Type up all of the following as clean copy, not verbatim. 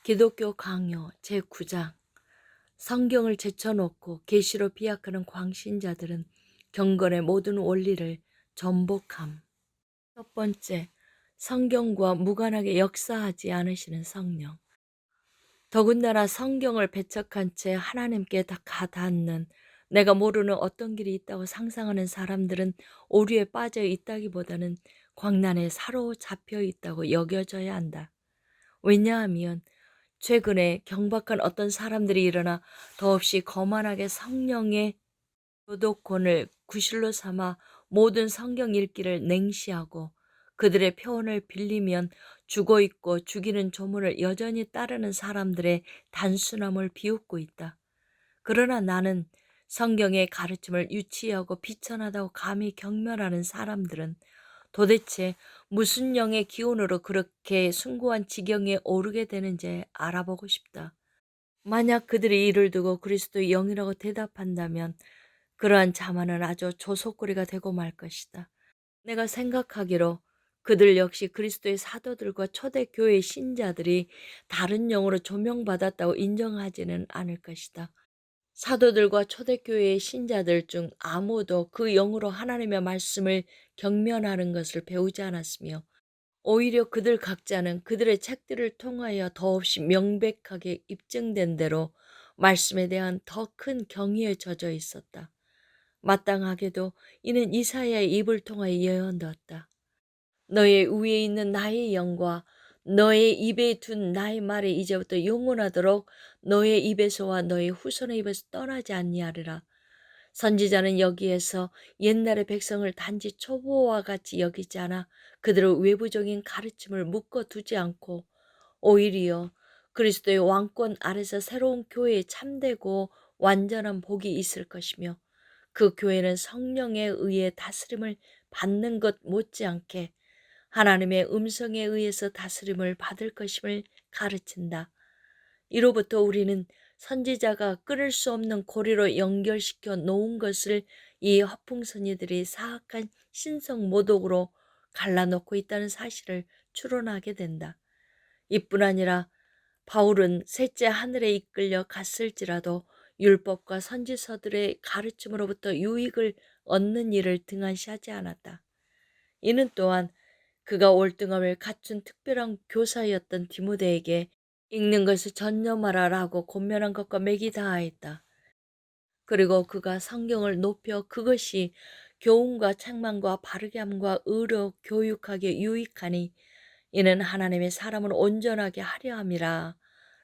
기독교 강요 제9장 성경을 제쳐놓고 계시로 비약하는 광신자들은 경건의 모든 원리를 전복함. 첫 번째, 성경과 무관하게 역사하지 않으시는 성령. 더군다나 성경을 배척한 채 하나님께 다 가닿는 내가 모르는 어떤 길이 있다고 상상하는 사람들은 오류에 빠져 있다기보다는 광란에 사로잡혀 있다고 여겨져야 한다. 왜냐하면 최근에 경박한 어떤 사람들이 일어나 더없이 거만하게 성령의 교도권을 구실로 삼아 모든 성경 읽기를 냉시하고 그들의 표현을 빌리면 죽어있고 죽이는 조문을 여전히 따르는 사람들의 단순함을 비웃고 있다. 그러나 나는 성경의 가르침을 유치하고 비천하다고 감히 경멸하는 사람들은 도대체 무슨 영의 기운으로 그렇게 숭고한 지경에 오르게 되는지 알아보고 싶다. 만약 그들이 이를 두고 그리스도의 영이라고 대답한다면 그러한 자만은 아주 조속거리가 되고 말 것이다. 내가 생각하기로 그들 역시 그리스도의 사도들과 초대교회 신자들이 다른 영으로 조명받았다고 인정하지는 않을 것이다. 사도들과 초대교회의 신자들 중 아무도 그 영으로 하나님의 말씀을 경면하는 것을 배우지 않았으며 오히려 그들 각자는 그들의 책들을 통하여 더없이 명백하게 입증된 대로 말씀에 대한 더 큰 경의에 젖어 있었다. 마땅하게도 이는 이사야의 입을 통하여 예언되었다. 너의 위에 있는 나의 영과 너의 입에 둔 나의 말이 이제부터 영원하도록 너의 입에서와 너의 후손의 입에서 떠나지 아니하리라. 선지자는 여기에서 옛날의 백성을 단지 초보와 같이 여기지 않아 그들의 외부적인 가르침을 묶어두지 않고 오히려 그리스도의 왕권 아래서 새로운 교회에 참되고 완전한 복이 있을 것이며 그 교회는 성령에 의해 다스림을 받는 것 못지않게 하나님의 음성에 의해서 다스림을 받을 것임을 가르친다. 이로부터 우리는 선지자가 끊을 수 없는 고리로 연결시켜 놓은 것을 이 허풍선이들이 사악한 신성 모독으로 갈라놓고 있다는 사실을 추론하게 된다. 이뿐 아니라 바울은 셋째 하늘에 이끌려 갔을지라도 율법과 선지서들의 가르침으로부터 유익을 얻는 일을 등한시하지 않았다. 이는 또한 그가 올등함을 갖춘 특별한 교사였던 디모데에게 읽는 것을 전념하라라고 권면한 것과 맥이 닿아있다. 그리고 그가 성경을 높여 그것이 교훈과 책망과 바르게 함과 의로 교육하게 유익하니 이는 하나님의 사람을 온전하게 하려 함이라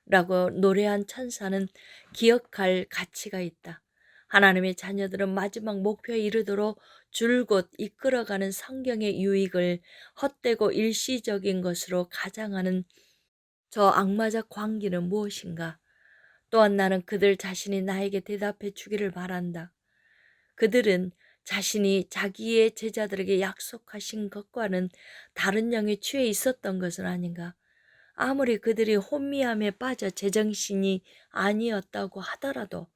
라고 노래한 천사는 기억할 가치가 있다. 하나님의 자녀들은 마지막 목표에 이르도록 줄곧 이끌어가는 성경의 유익을 헛되고 일시적인 것으로 가장하는 저 악마적 광기는 무엇인가? 또한 나는 그들 자신이 나에게 대답해 주기를 바란다. 그들은 자신이 자기의 제자들에게 약속하신 것과는 다른 영에 취해 있었던 것은 아닌가? 아무리 그들이 혼미함에 빠져 제정신이 아니었다고 하더라도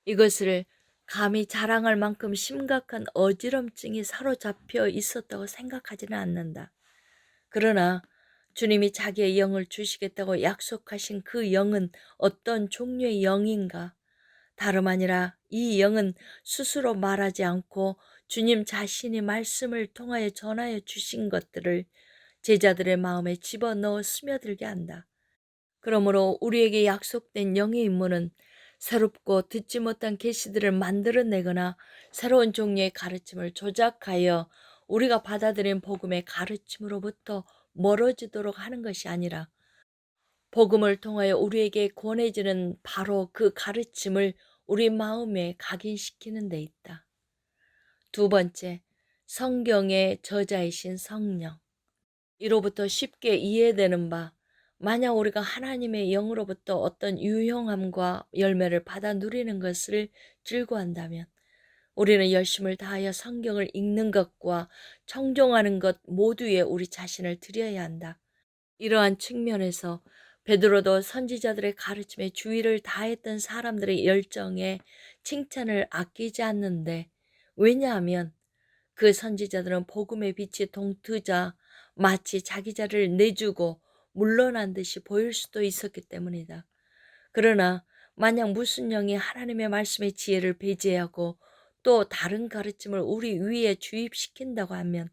이것을 감히 자랑할 만큼 심각한 어지럼증이 사로잡혀 있었다고 생각하지는 않는다. 그러나 주님이 자기의 영을 주시겠다고 약속하신 그 영은 어떤 종류의 영인가? 다름 아니라 이 영은 스스로 말하지 않고 주님 자신이 말씀을 통하여 전하여 주신 것들을 제자들의 마음에 집어넣어 스며들게 한다. 그러므로 우리에게 약속된 영의 임무는 새롭고 듣지 못한 계시들을 만들어내거나 새로운 종류의 가르침을 조작하여 우리가 받아들인 복음의 가르침으로부터 멀어지도록 하는 것이 아니라 복음을 통하여 우리에게 권해지는 바로 그 가르침을 우리 마음에 각인시키는 데 있다. 두 번째, 성경의 저자이신 성령. 이로부터 쉽게 이해되는 바, 만약 우리가 하나님의 영으로부터 어떤 유용함과 열매를 받아 누리는 것을 즐거워한다면 우리는 열심을 다하여 성경을 읽는 것과 청종하는 것 모두에 우리 자신을 드려야 한다. 이러한 측면에서 베드로도 선지자들의 가르침에 주의를 다했던 사람들의 열정에 칭찬을 아끼지 않는데, 왜냐하면 그 선지자들은 복음의 빛이 동트자 마치 자기 자를 내주고 물러난 듯이 보일 수도 있었기 때문이다. 그러나 만약 무슨 영이 하나님의 말씀의 지혜를 배제하고 또 다른 가르침을 우리 위에 주입시킨다고 하면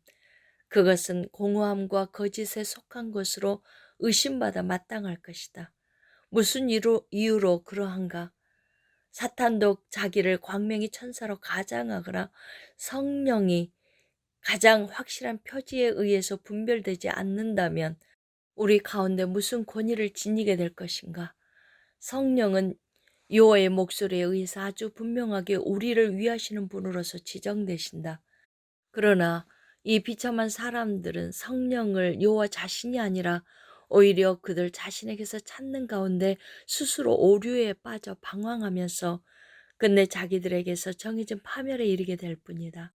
그것은 공허함과 거짓에 속한 것으로 의심받아 마땅할 것이다. 무슨 이유로 그러한가? 사탄도 자기를 광명의 천사로 가장하거나 성령이 가장 확실한 표지에 의해서 분별되지 않는다면 우리 가운데 무슨 권위를 지니게 될 것인가? 성령은 여호와의 목소리에 의해서 아주 분명하게 우리를 위하시는 분으로서 지정되신다. 그러나 이 비참한 사람들은 성령을 여호와 자신이 아니라 오히려 그들 자신에게서 찾는 가운데 스스로 오류에 빠져 방황하면서 끝내 자기들에게서 정해진 파멸에 이르게 될 뿐이다.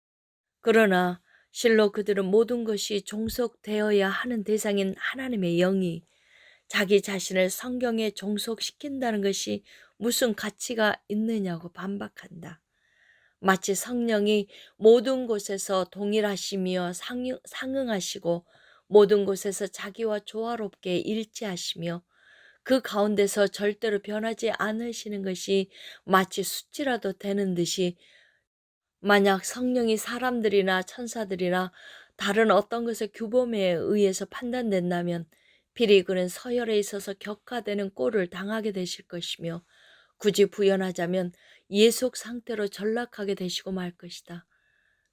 그러나 실로 그들은 모든 것이 종속되어야 하는 대상인 하나님의 영이 자기 자신을 성경에 종속시킨다는 것이 무슨 가치가 있느냐고 반박한다. 마치 성령이 모든 곳에서 동일하시며 상응하시고 모든 곳에서 자기와 조화롭게 일치하시며 그 가운데서 절대로 변하지 않으시는 것이 마치 수치라도 되는 듯이 만약 성령이 사람들이나 천사들이나 다른 어떤 것의 규범에 의해서 판단된다면 필히 그는 서열에 있어서 격화되는 꼴을 당하게 되실 것이며 굳이 부연하자면 예속 상태로 전락하게 되시고 말 것이다.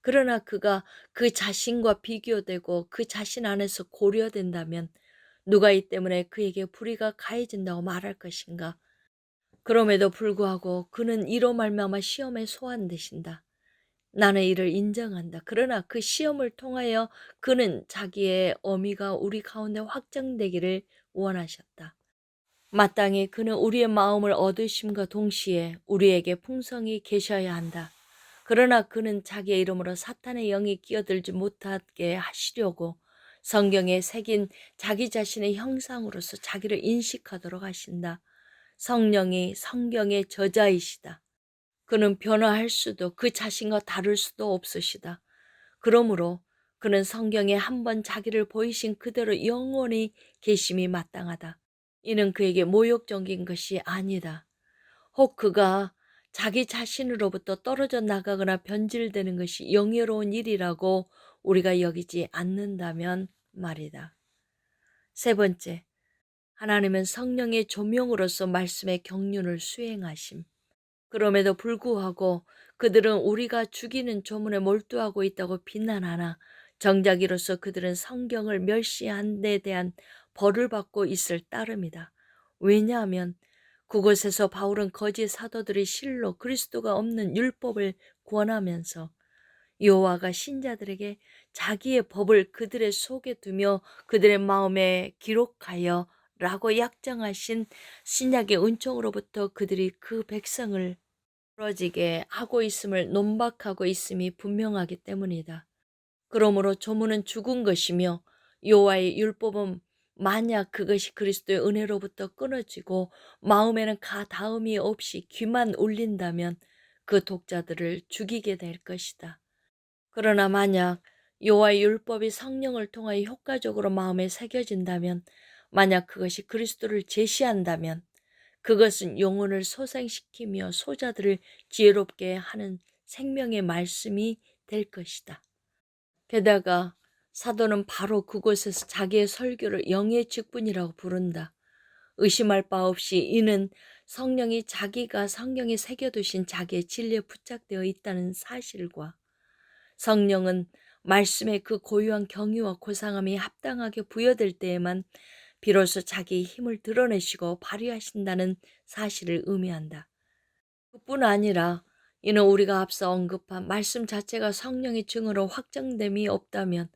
그러나 그가 그 자신과 비교되고 그 자신 안에서 고려된다면 누가 이 때문에 그에게 불의가 가해진다고 말할 것인가? 그럼에도 불구하고 그는 이로 말미암아 시험에 소환되신다. 나는 이를 인정한다. 그러나 그 시험을 통하여 그는 자기의 어미가 우리 가운데 확정되기를 원하셨다. 마땅히 그는 우리의 마음을 얻으심과 동시에 우리에게 풍성히 계셔야 한다. 그러나 그는 자기의 이름으로 사탄의 영이 끼어들지 못하게 하시려고 성경에 새긴 자기 자신의 형상으로서 자기를 인식하도록 하신다. 성령이 성경의 저자이시다. 그는 변화할 수도 그 자신과 다를 수도 없으시다. 그러므로 그는 성경에 한번 자기를 보이신 그대로 영원히 계심이 마땅하다. 이는 그에게 모욕적인 것이 아니다. 혹 그가 자기 자신으로부터 떨어져 나가거나 변질되는 것이 영예로운 일이라고 우리가 여기지 않는다면 말이다. 세 번째, 하나님은 성령의 조명으로서 말씀의 경륜을 수행하심. 그럼에도 불구하고 그들은 우리가 죽이는 조문에 몰두하고 있다고 비난하나 정작 이로써 그들은 성경을 멸시한 데 대한 벌을 받고 있을 따름이다. 왜냐하면 그곳에서 바울은 거짓 사도들이 실로 그리스도가 없는 율법을 권하면서 여호와가 신자들에게 자기의 법을 그들의 속에 두며 그들의 마음에 기록하여 라고 약정하신 신약의 은총으로부터 그들이 그 백성을 부러지게 하고 있음을 논박하고 있음이 분명하기 때문이다. 그러므로 조문은 죽은 것이며 여호와의 율법은 만약 그것이 그리스도의 은혜로부터 끊어지고 마음에는 가다음이 없이 귀만 울린다면 그 독자들을 죽이게 될 것이다. 그러나 만약 여호와의 율법이 성령을 통하여 효과적으로 마음에 새겨진다면 만약 그것이 그리스도를 제시한다면 그것은 영혼을 소생시키며 소자들을 지혜롭게 하는 생명의 말씀이 될 것이다. 게다가 사도는 바로 그곳에서 자기의 설교를 영의 직분이라고 부른다. 의심할 바 없이 이는 성령이 자기가 성경에 새겨두신 자기의 진리에 부착되어 있다는 사실과 성령은 말씀의 그 고유한 경유와 고상함이 합당하게 부여될 때에만 비로소 자기의 힘을 드러내시고 발휘하신다는 사실을 의미한다. 그뿐 아니라 이는 우리가 앞서 언급한 말씀 자체가 성령의 증언으로 확정됨이 없다면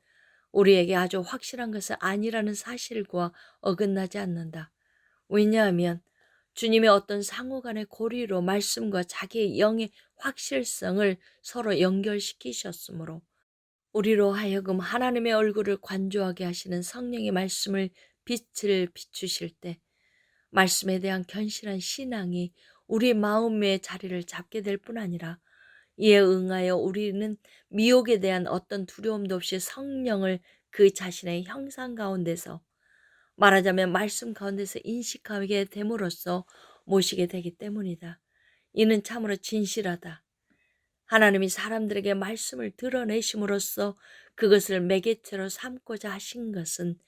우리에게 아주 확실한 것은 아니라는 사실과 어긋나지 않는다. 왜냐하면 주님의 어떤 상호간의 고리로 말씀과 자기의 영의 확실성을 서로 연결시키셨으므로 우리로 하여금 하나님의 얼굴을 관조하게 하시는 성령의 말씀을 빛을 비추실 때 말씀에 대한 견실한 신앙이 우리 마음의 자리를 잡게 될 뿐 아니라 이에 응하여 우리는 미혹에 대한 어떤 두려움도 없이 성령을 그 자신의 형상 가운데서 말하자면 말씀 가운데서 인식하게 됨으로써 모시게 되기 때문이다. 이는 참으로 진실하다. 하나님이 사람들에게 말씀을 드러내심으로써 그것을 매개체로 삼고자 하신 것은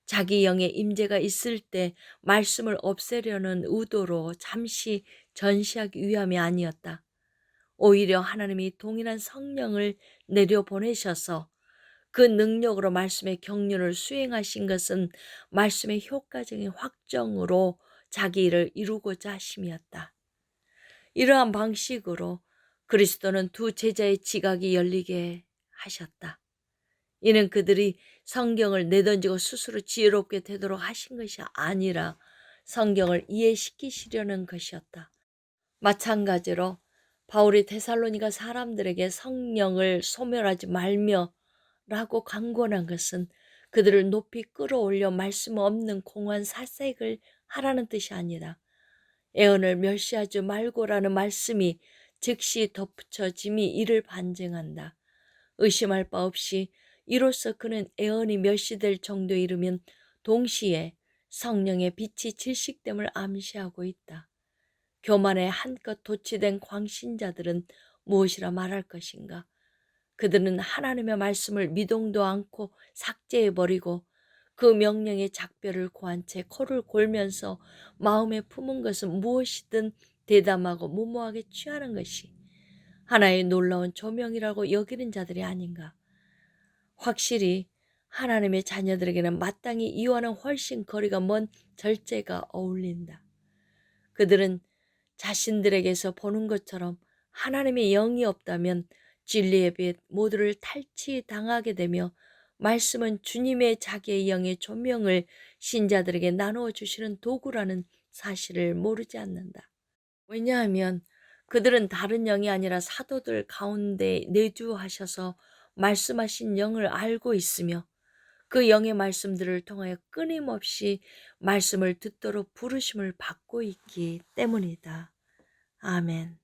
자기 영의 임재가 있을 때 말씀을 없애려는 의도로 잠시 전시하기 위함이 아니었다. 오히려 하나님이 동일한 성령을 내려보내셔서 그 능력으로 말씀의 경륜을 수행하신 것은 말씀의 효과적인 확정으로 자기 일을 이루고자 하심이었다. 이러한 방식으로 그리스도는 두 제자의 지각이 열리게 하셨다. 이는 그들이 성경을 내던지고 스스로 지혜롭게 되도록 하신 것이 아니라 성경을 이해시키시려는 것이었다. 마찬가지로 바울이 데살로니가 사람들에게 성령을 소멸하지 말며 라고 강권한 것은 그들을 높이 끌어올려 말씀 없는 공허한 사색을 하라는 뜻이 아니라 애언을 멸시하지 말고라는 말씀이 즉시 덧붙여짐이 이를 반증한다. 의심할 바 없이 이로써 그는 애언이 멸시될 정도에 이르면 동시에 성령의 빛이 질식됨을 암시하고 있다. 교만에 한껏 도취된 광신자들은 무엇이라 말할 것인가? 그들은 하나님의 말씀을 미동도 않고 삭제해버리고 그 명령의 작별을 고한 채 코를 골면서 마음에 품은 것은 무엇이든 대담하고 무모하게 취하는 것이 하나의 놀라운 조명이라고 여기는 자들이 아닌가. 확실히 하나님의 자녀들에게는 마땅히 이와는 훨씬 거리가 먼 절제가 어울린다. 그들은 자신들에게서 보는 것처럼 하나님의 영이 없다면 진리의 빛 모두를 탈취당하게 되며 말씀은 주님의 자기의 영의 조명을 신자들에게 나누어 주시는 도구라는 사실을 모르지 않는다. 왜냐하면 그들은 다른 영이 아니라 사도들 가운데 내주하셔서 말씀하신 영을 알고 있으며 그 영의 말씀들을 통하여 끊임없이 말씀을 듣도록 부르심을 받고 있기 때문이다. 아멘.